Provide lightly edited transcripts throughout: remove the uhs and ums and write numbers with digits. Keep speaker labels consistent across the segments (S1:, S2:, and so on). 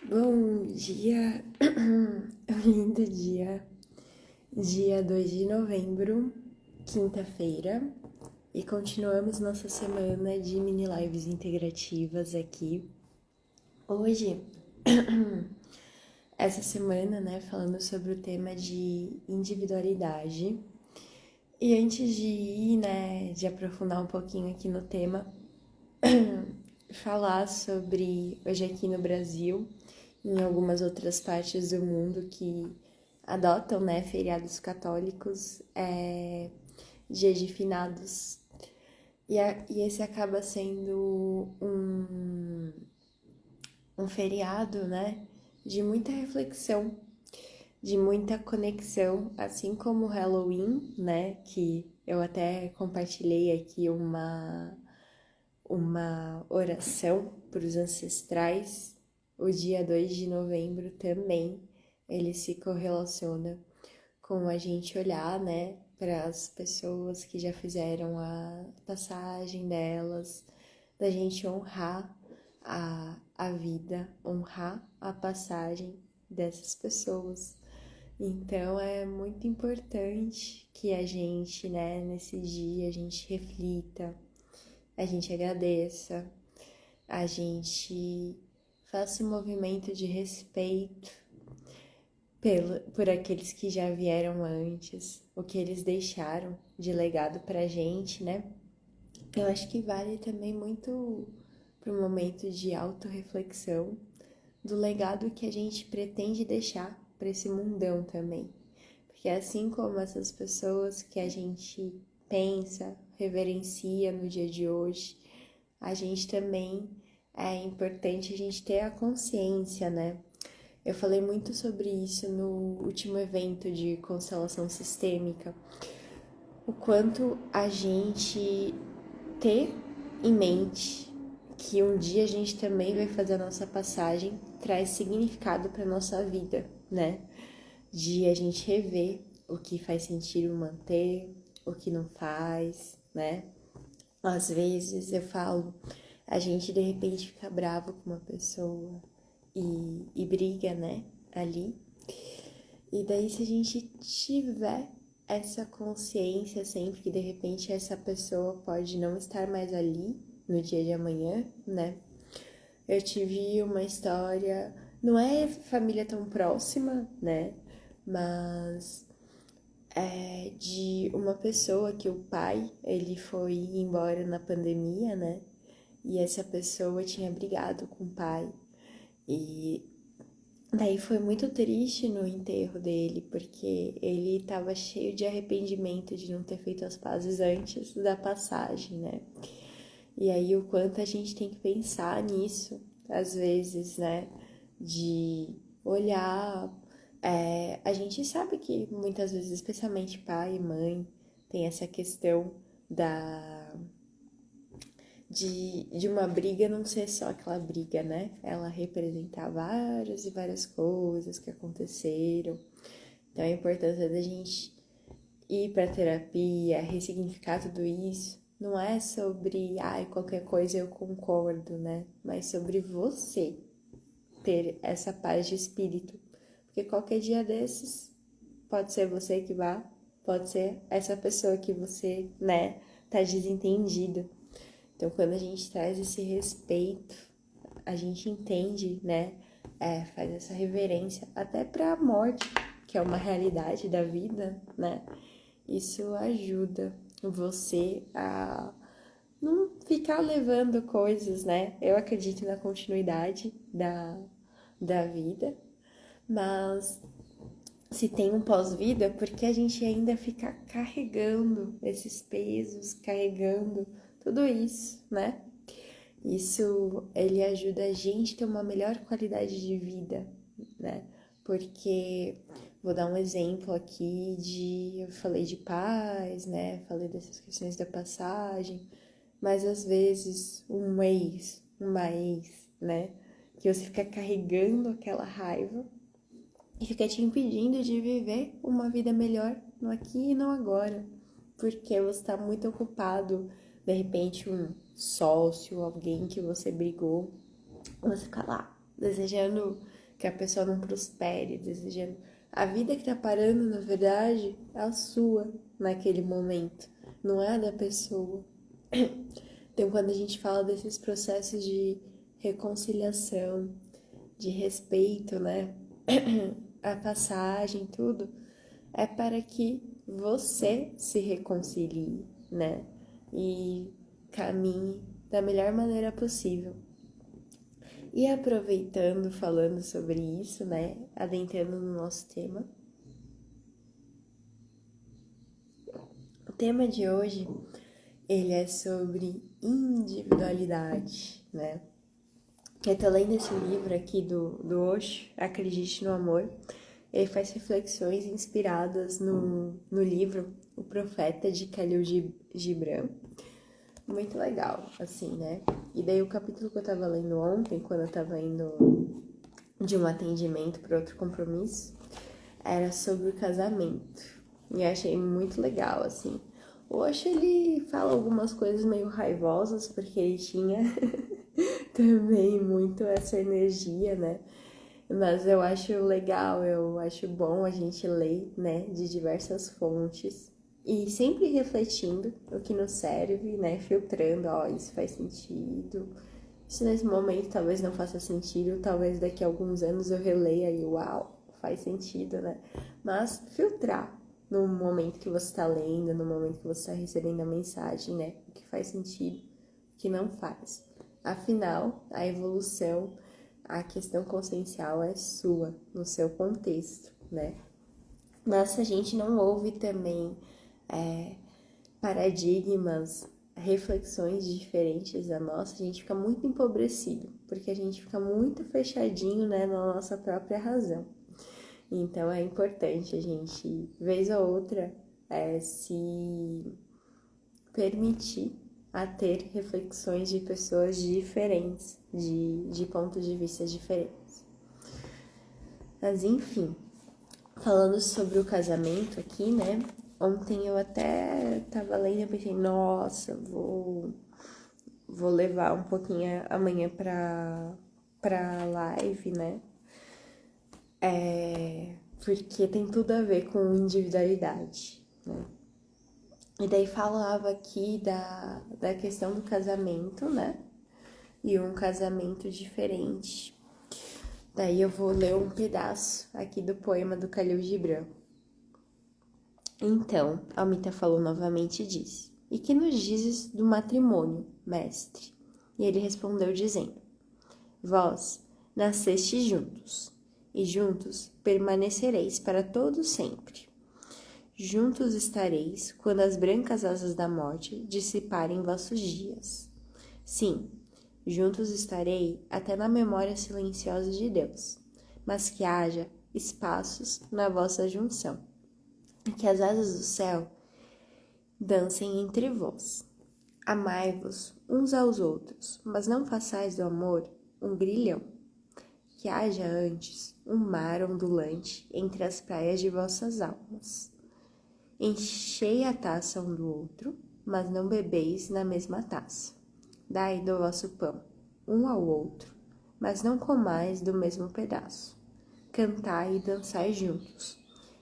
S1: Bom dia, lindo dia 2 de novembro, quinta-feira, e continuamos nossa semana de mini lives integrativas aqui. Hoje, essa semana, né, falando sobre o tema de individualidade. E antes de ir, né, de aprofundar um pouquinho aqui no tema, falar sobre hoje aqui no Brasil, em algumas outras partes do mundo que adotam, né, feriados católicos, dia de finados. E esse acaba sendo um feriado, né, de muita reflexão, de muita conexão, assim como o Halloween, né, que eu até compartilhei aqui uma oração para os ancestrais. O dia 2 de novembro também, ele se correlaciona com a gente olhar, né, para as pessoas que já fizeram a passagem delas, da gente honrar a vida, honrar a passagem dessas pessoas. Então é muito importante que a gente, né, nesse dia, a gente reflita, a gente agradeça, a gente faça um movimento de respeito por aqueles que já vieram antes, o que eles deixaram de legado pra gente, né? Eu acho que vale também muito para um momento de autorreflexão do legado que a gente pretende deixar para esse mundão também. Porque assim como essas pessoas que a gente pensa, reverencia no dia de hoje, a gente também é importante a gente ter a consciência, né? Eu falei muito sobre isso no último evento de constelação sistêmica, o quanto a gente ter em mente que um dia a gente também vai fazer a nossa passagem traz significado para nossa vida, né? De a gente rever o que faz sentido manter, o que não faz, né? Às vezes eu falo, a gente de repente fica bravo com uma pessoa e briga, né, ali. E daí se a gente tiver essa consciência sempre que de repente essa pessoa pode não estar mais ali no dia de amanhã, né? Eu tive uma história, não é família tão próxima, né? Mas é de uma pessoa que o pai, ele foi embora na pandemia, né? E essa pessoa tinha brigado com o pai. E daí foi muito triste no enterro dele, porque ele estava cheio de arrependimento de não ter feito as pazes antes da passagem, né? E aí o quanto a gente tem que pensar nisso, às vezes, né? De olhar. A gente sabe que muitas vezes, especialmente pai e mãe, tem essa questão de uma briga não ser só aquela briga, né? Ela representar várias e várias coisas que aconteceram. Então a importância da gente ir para terapia, ressignificar tudo isso, não é sobre, qualquer coisa eu concordo, né? Mas sobre você ter essa paz de espírito. Porque qualquer dia desses, pode ser você que vá, pode ser essa pessoa que você, né, tá desentendido. Então, quando a gente traz esse respeito, a gente entende, né, faz essa reverência até para a morte, que é uma realidade da vida, né? Isso ajuda você a não ficar levando coisas, né? Eu acredito na continuidade da vida, mas se tem um pós-vida, porque a gente ainda fica carregando esses pesos, carregando tudo isso, né? Isso, ele ajuda a gente a ter uma melhor qualidade de vida, né? Porque, vou dar um exemplo aqui eu falei de paz, né? Falei dessas questões da passagem, mas às vezes uma ex, né? Que você fica carregando aquela raiva e fica te impedindo de viver uma vida melhor no aqui e no agora, porque você está muito ocupado, de repente um sócio, alguém que você brigou, você fica lá desejando que a pessoa não prospere, desejando. A vida que tá parando, na verdade, é a sua naquele momento, não é a da pessoa. Então, quando a gente fala desses processos de reconciliação, de respeito, né? A passagem, tudo, é para que você se reconcilie, né? E caminhe da melhor maneira possível. E aproveitando, falando sobre isso, né? Adentrando no nosso tema. O tema de hoje, ele é sobre individualidade, né? Eu tô lendo esse livro aqui do Osho, Acredite no Amor. Ele faz reflexões inspiradas no livro O Profeta de Khalil Gibran. Muito legal, assim, né? E daí o capítulo que eu tava lendo ontem, quando eu tava indo de um atendimento para outro compromisso, era sobre o casamento. E eu achei muito legal, assim. Hoje ele fala algumas coisas meio raivosas, porque ele tinha também muito essa energia, né? Mas eu acho legal, eu acho bom a gente ler, né, de diversas fontes e sempre refletindo o que nos serve, né, filtrando, ó, isso faz sentido. Se nesse momento talvez não faça sentido, talvez daqui a alguns anos eu releia e uau, faz sentido, né? Mas filtrar no momento que você está lendo, no momento que você está recebendo a mensagem, né, o que faz sentido, o que não faz. Afinal, a evolução, a questão consciencial é sua, no seu contexto, né? Mas se a gente não ouve também paradigmas, reflexões diferentes da nossa, a gente fica muito empobrecido, porque a gente fica muito fechadinho, né, na nossa própria razão. Então é importante a gente, vez ou outra, se permitir a ter reflexões de pessoas diferentes, de pontos de vista diferentes. Mas enfim, falando sobre o casamento aqui, né? Ontem eu até tava lendo e pensei, nossa, vou levar um pouquinho amanhã pra live, né? Porque tem tudo a ver com individualidade, né? E daí falava aqui da questão do casamento, né? E um casamento diferente. Daí eu vou ler um pedaço aqui do poema do Khalil Gibran. Então, Amita falou novamente e disse: E que nos dizes do matrimônio, mestre? E ele respondeu dizendo: Vós nascestes juntos, e juntos permanecereis para todo sempre. Juntos estareis quando as brancas asas da morte dissiparem vossos dias. Sim, juntos estarei até na memória silenciosa de Deus, mas que haja espaços na vossa junção, e que as asas do céu dancem entre vós. Amai-vos uns aos outros, mas não façais do amor um grilhão. Que haja antes um mar ondulante entre as praias de vossas almas. Enchei a taça um do outro, mas não bebeis na mesma taça. Dai do vosso pão um ao outro, mas não comais do mesmo pedaço. Cantai e dançai juntos,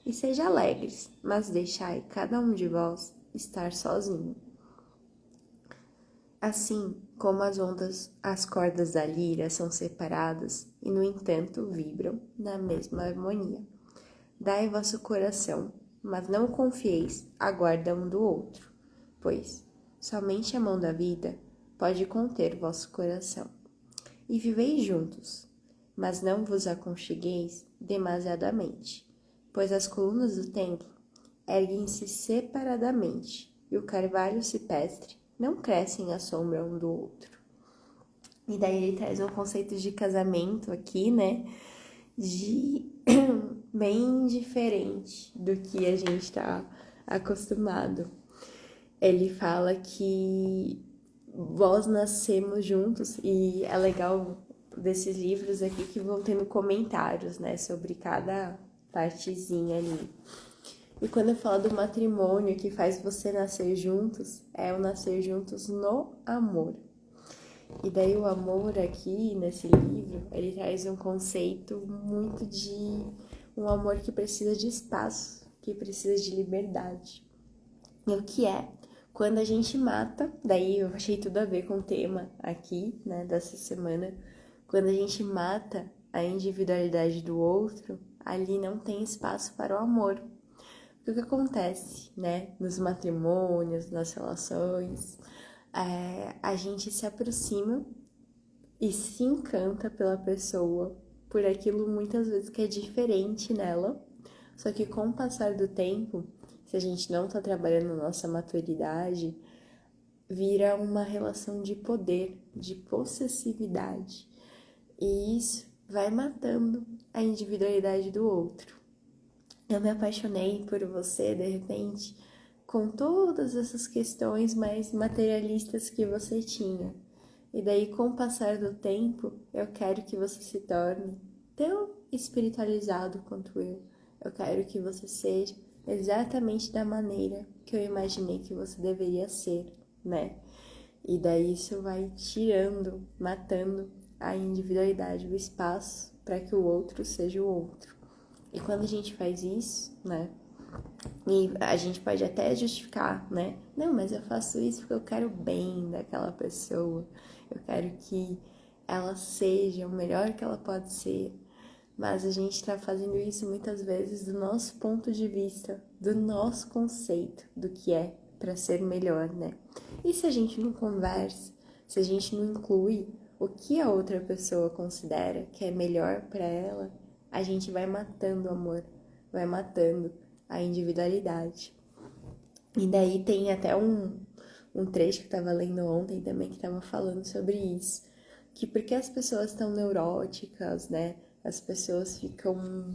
S1: e sejam alegres, mas deixai cada um de vós estar sozinho. Assim como as ondas, as cordas da lira são separadas e, no entanto, vibram na mesma harmonia. Dai vosso coração, mas não confieis a guarda um do outro, pois somente a mão da vida pode conter vosso coração. E viveis juntos, mas não vos aconchegueis demasiadamente, pois as colunas do templo erguem-se separadamente e o carvalho cipestre não crescem à sombra um do outro. E daí ele traz um conceito de casamento aqui, né? Bem diferente do que a gente tá acostumado. Ele fala que vós nascemos juntos e é legal desses livros aqui que vão tendo comentários, né? Sobre cada partezinha ali. E quando eu falo do matrimônio que faz você nascer juntos, é o nascer juntos no amor. E daí o amor aqui, nesse livro, ele traz um conceito muito de um amor que precisa de espaço, que precisa de liberdade. E o que é? Quando a gente mata, daí eu achei tudo a ver com o tema aqui, né, dessa semana, quando a gente mata a individualidade do outro, ali não tem espaço para o amor. O que acontece, né, nos matrimônios, nas relações, a gente se aproxima e se encanta pela pessoa, por aquilo muitas vezes que é diferente nela, só que com o passar do tempo, se a gente não tá trabalhando nossa maturidade, vira uma relação de poder, de possessividade. E isso vai matando a individualidade do outro. Eu me apaixonei por você, de repente, com todas essas questões mais materialistas que você tinha. E daí, com o passar do tempo, eu quero que você se torne tão espiritualizado quanto eu. Eu quero que você seja exatamente da maneira que eu imaginei que você deveria ser, né? E daí isso vai tirando, matando a individualidade, o espaço para que o outro seja o outro. E quando a gente faz isso, né? E a gente pode até justificar, né? Não, mas eu faço isso porque eu quero o bem daquela pessoa. Eu quero que ela seja o melhor que ela pode ser. Mas a gente está fazendo isso muitas vezes do nosso ponto de vista, do nosso conceito do que é para ser melhor, né? E se a gente não conversa, se a gente não inclui o que a outra pessoa considera que é melhor para ela, a gente vai matando o amor, vai matando a individualidade. E daí tem até um trecho que eu tava lendo ontem também que tava falando sobre isso. Que porque as pessoas estão neuróticas, né? As pessoas ficam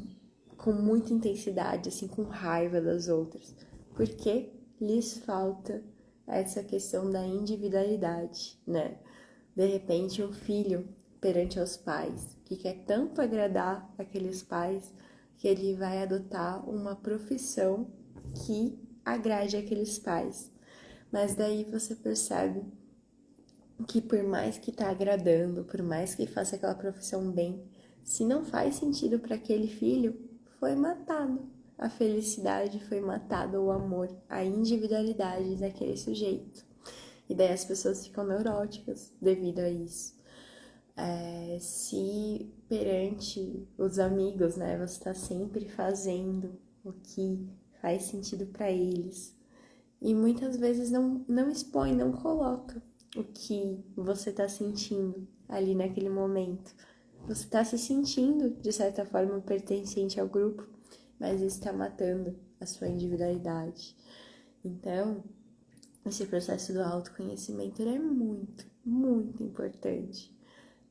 S1: com muita intensidade, assim, com raiva das outras. Porque lhes falta essa questão da individualidade, né? De repente, um filho perante aos pais, que quer tanto agradar aqueles pais, que ele vai adotar uma profissão que agrade aqueles pais. Mas daí você percebe que por mais que tá agradando, por mais que faça aquela profissão bem, se não faz sentido para aquele filho, foi matado. A felicidade foi matada, o amor, a individualidade daquele sujeito. E daí as pessoas ficam neuróticas devido a isso. Se perante os amigos, né, você está sempre fazendo o que faz sentido para eles. E muitas vezes não expõe, não coloca o que você está sentindo ali naquele momento. Você está se sentindo, de certa forma, pertencente ao grupo, mas isso está matando a sua individualidade. Então, esse processo do autoconhecimento é muito, muito importante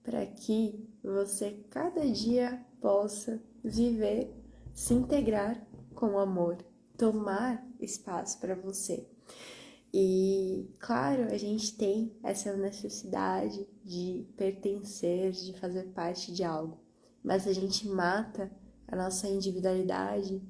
S1: para que você cada dia possa viver, se integrar com o amor, tomar espaço para você. E, claro, a gente tem essa necessidade de pertencer, de fazer parte de algo, mas a gente mata a nossa individualidade,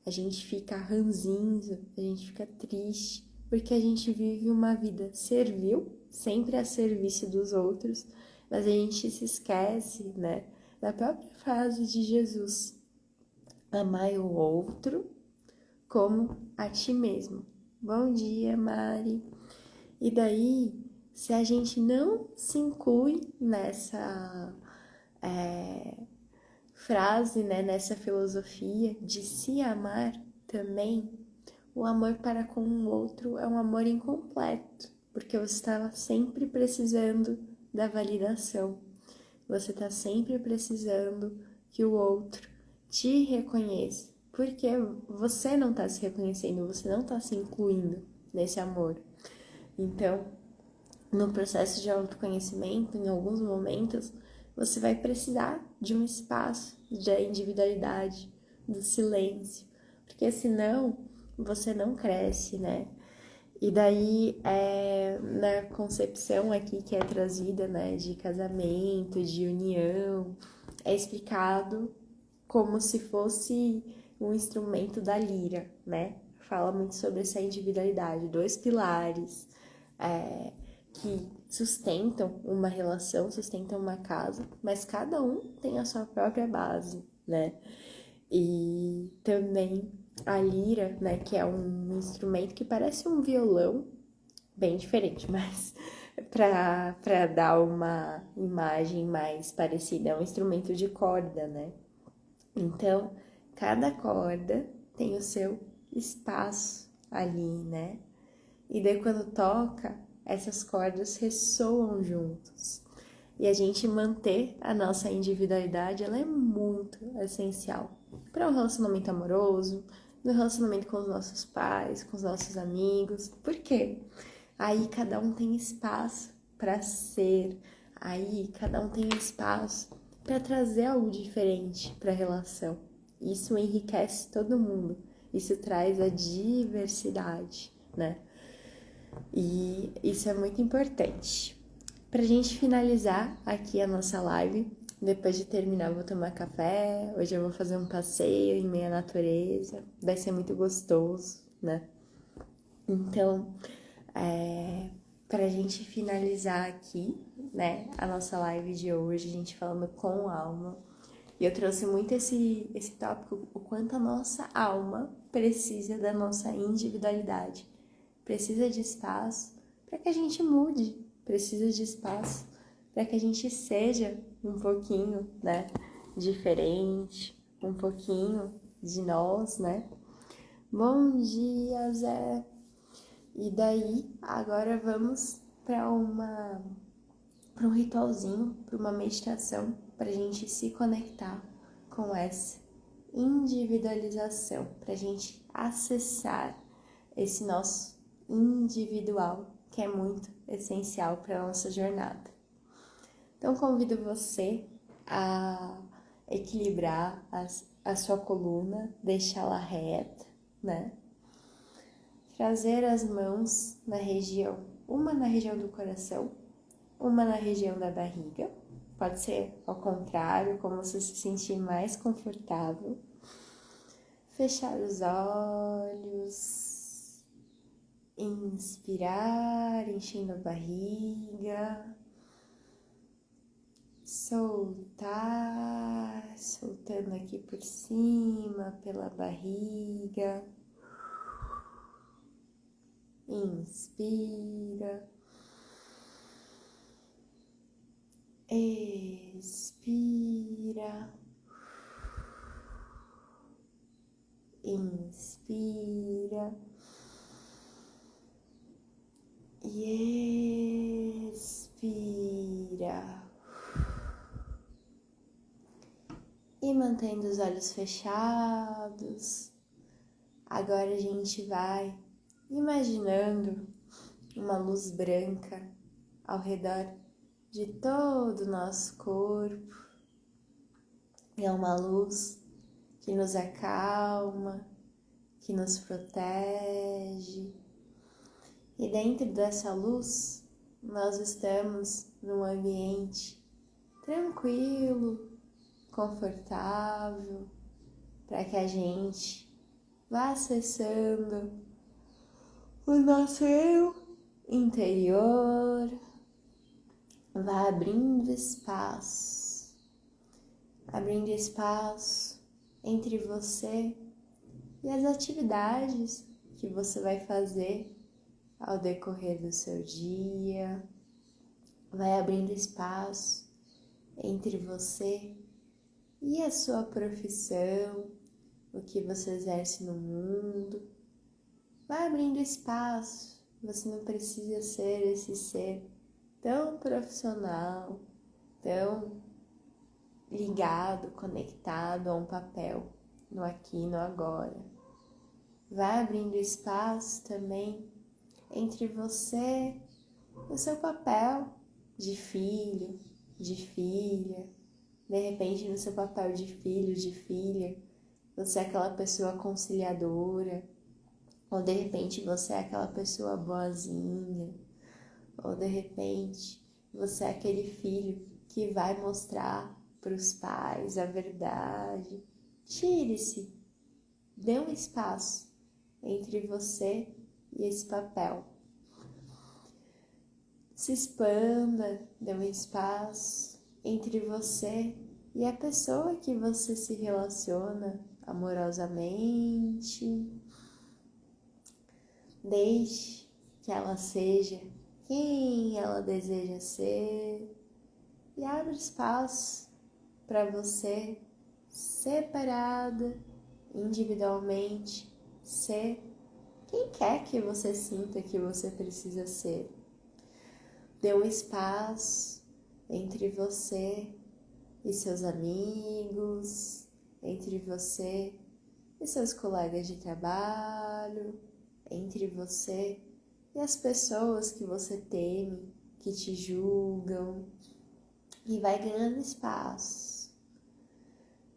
S1: a gente fica ranzinza, a gente fica triste, porque a gente vive uma vida servil, sempre a serviço dos outros, mas a gente se esquece, né, da própria frase de Jesus: amai o outro como a ti mesmo. Bom dia, Mari. E daí, se a gente não se inclui nessa frase, né, nessa filosofia de se amar também, o amor para com o outro é um amor incompleto, porque você está sempre precisando da validação, você está sempre precisando que o outro te reconheça, porque você não está se reconhecendo, você não está se incluindo nesse amor. Então, no processo de autoconhecimento, em alguns momentos, você vai precisar de um espaço de individualidade, do silêncio, porque senão você não cresce, né? E daí, na concepção aqui que é trazida, né, de casamento, de união, é explicado como se fosse um instrumento da lira, né? Fala muito sobre essa individualidade, dois pilares, que sustentam uma relação, sustentam uma casa, mas cada um tem a sua própria base, né? E também a lira, né, que é um instrumento que parece um violão, bem diferente, mas para dar uma imagem mais parecida, é um instrumento de corda, né? Então, cada corda tem o seu espaço ali, né? E daí quando toca, essas cordas ressoam juntos. E a gente manter a nossa individualidade, ela é muito essencial para um relacionamento amoroso, no relacionamento com os nossos pais, com os nossos amigos. Por quê? Aí cada um tem espaço para ser, aí cada um tem espaço para trazer algo diferente para a relação. Isso enriquece todo mundo, isso traz a diversidade, né? E isso é muito importante. Pra gente finalizar aqui a nossa live, depois de terminar eu vou tomar café, hoje eu vou fazer um passeio em meia natureza, vai ser muito gostoso, né? Então, pra gente finalizar aqui, né, a nossa live de hoje, a gente falando com alma, e eu trouxe muito esse tópico, o quanto a nossa alma precisa da nossa individualidade, precisa de espaço para que a gente mude, precisa de espaço para que a gente seja um pouquinho, né, diferente, um pouquinho de nós, né? Bom dia, Zé! E daí, agora vamos para um ritualzinho, para uma meditação, para a gente se conectar com essa individualização, para a gente acessar esse nosso individual, que é muito essencial para a nossa jornada. Então, convido você a equilibrar a sua coluna, deixá-la reta, né? Trazer as mãos na região, uma na região do coração, uma na região da barriga. Pode ser ao contrário, como você se sentir mais confortável. Fechar os olhos. Inspirar, enchendo a barriga. Soltar, soltando aqui por cima, pela barriga. Inspira. Expira. Inspira. E expira. E mantendo os olhos fechados, agora a gente vai imaginando uma luz branca ao redor de todo o nosso corpo. É uma luz que nos acalma, que nos protege. E dentro dessa luz, nós estamos num ambiente tranquilo, confortável, para que a gente vá acessando o nosso eu interior, vá abrindo espaço entre você e as atividades que você vai fazer ao decorrer do seu dia. Vai abrindo espaço entre você e a sua profissão, o que você exerce no mundo. Vai abrindo espaço, você não precisa ser esse ser tão profissional, tão ligado, conectado a um papel, no aqui e no agora. Vai abrindo espaço também entre você e o seu papel de filho, de filha. De repente, no seu papel de filho, de filha, você é aquela pessoa conciliadora, ou de repente você é aquela pessoa boazinha, ou de repente você é aquele filho que vai mostrar para os pais a verdade. Tire-se, dê um espaço entre você e esse papel. se expanda, dê um espaço entre você e a pessoa que você se relaciona amorosamente. Deixe que ela seja quem ela deseja ser e abra espaço para você, separada, individualmente, ser quem quer que você sinta que você precisa ser. Dê um espaço entre você e seus amigos, entre você e seus colegas de trabalho, entre você e as pessoas que você teme, que te julgam, e vai ganhando espaço.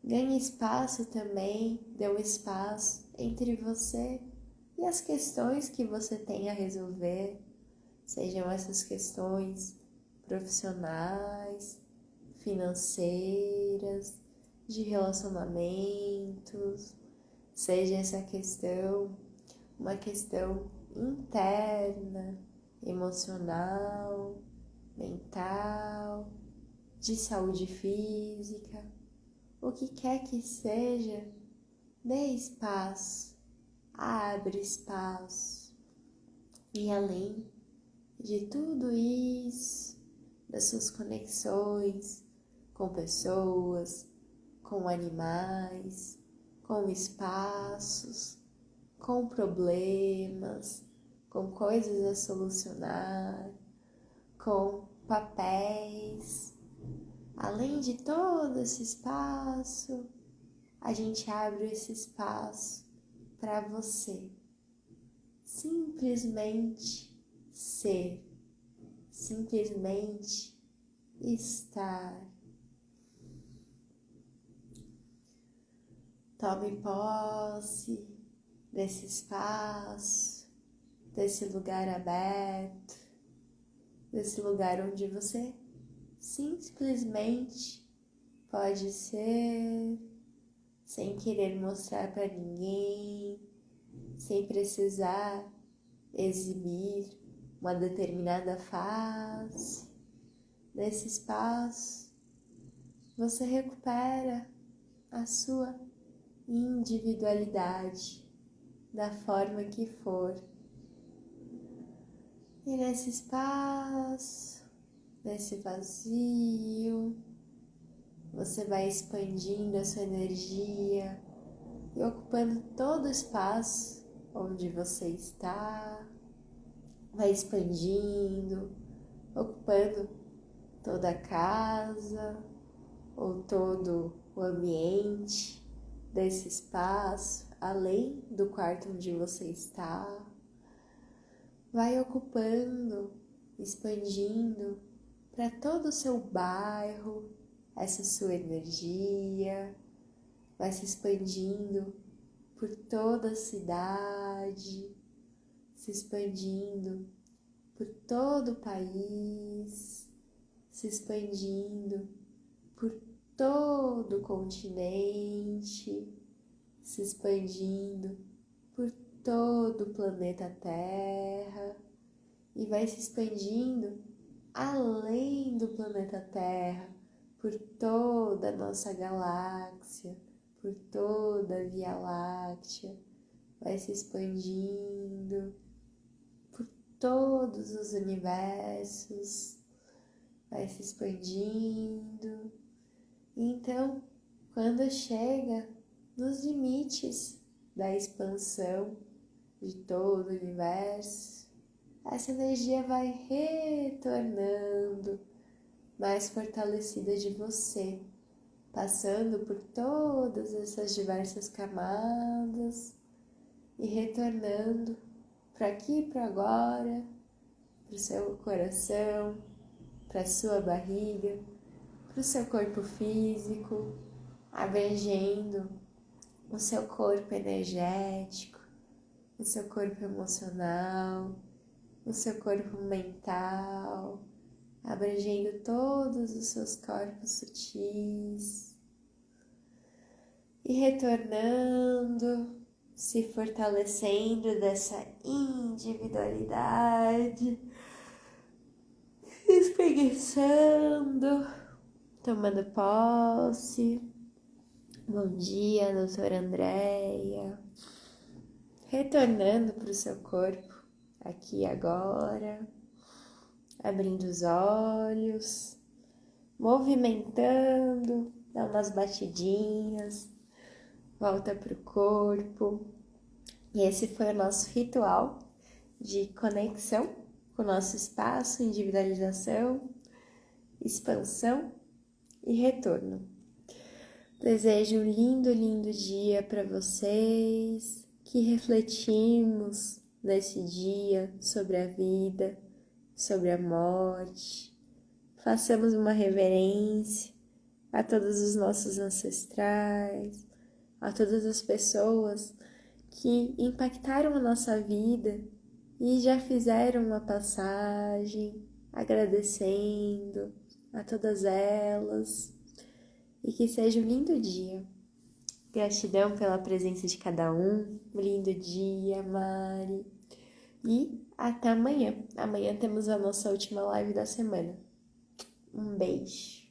S1: Ganhe espaço também, dê um espaço entre você e as questões que você tem a resolver, sejam essas questões profissionais, financeiras, de relacionamentos, seja essa questão uma questão interna, emocional, mental, de saúde física, o que quer que seja, dê espaço, abre espaço. E além de tudo isso, das suas conexões com pessoas, com animais, com espaços, com problemas, com coisas a solucionar, com papéis. Além de todo esse espaço, a gente abre esse espaço para você simplesmente ser, simplesmente estar. Tome posse desse espaço, desse lugar aberto, desse lugar onde você simplesmente pode ser, sem querer mostrar para ninguém, sem precisar exibir uma determinada face. Nesse espaço, você recupera a sua individualidade, da forma que for. E nesse espaço, nesse vazio, você vai expandindo a sua energia e ocupando todo o espaço onde você está, vai expandindo, ocupando toda a casa ou todo o ambiente desse espaço, além do quarto onde você está, vai ocupando, expandindo para todo o seu bairro, essa sua energia, vai se expandindo por toda a cidade, se expandindo por todo o país, se expandindo por todo o continente, se expandindo por todo o planeta Terra e vai se expandindo além do planeta Terra, por toda a nossa galáxia, por toda a Via Láctea, vai se expandindo por todos os universos, vai se expandindo. Então, quando chega nos limites da expansão de todo o universo, essa energia vai retornando mais fortalecida de você, passando por todas essas diversas camadas e retornando para aqui e para agora, para o seu coração, para a sua barriga, para o seu corpo físico, abrangendo o seu corpo energético, o seu corpo emocional, o seu corpo mental, abrangendo todos os seus corpos sutis e retornando, se fortalecendo dessa individualidade, espreguiçando, tomando posse. Bom dia, doutora Andréia. Retornando para o seu corpo, aqui e agora. Abrindo os olhos, movimentando, dá umas batidinhas, volta para o corpo. E esse foi o nosso ritual de conexão com o nosso espaço, individualização, expansão e retorno. Desejo um lindo, lindo dia para vocês, que refletimos nesse dia sobre a vida, sobre a morte. Façamos uma reverência a todos os nossos ancestrais, a todas as pessoas que impactaram a nossa vida e já fizeram uma passagem, agradecendo a todas elas. E que seja um lindo dia. Gratidão pela presença de cada um. Um lindo dia, Mari. E até amanhã. Amanhã temos a nossa última live da semana. Um beijo.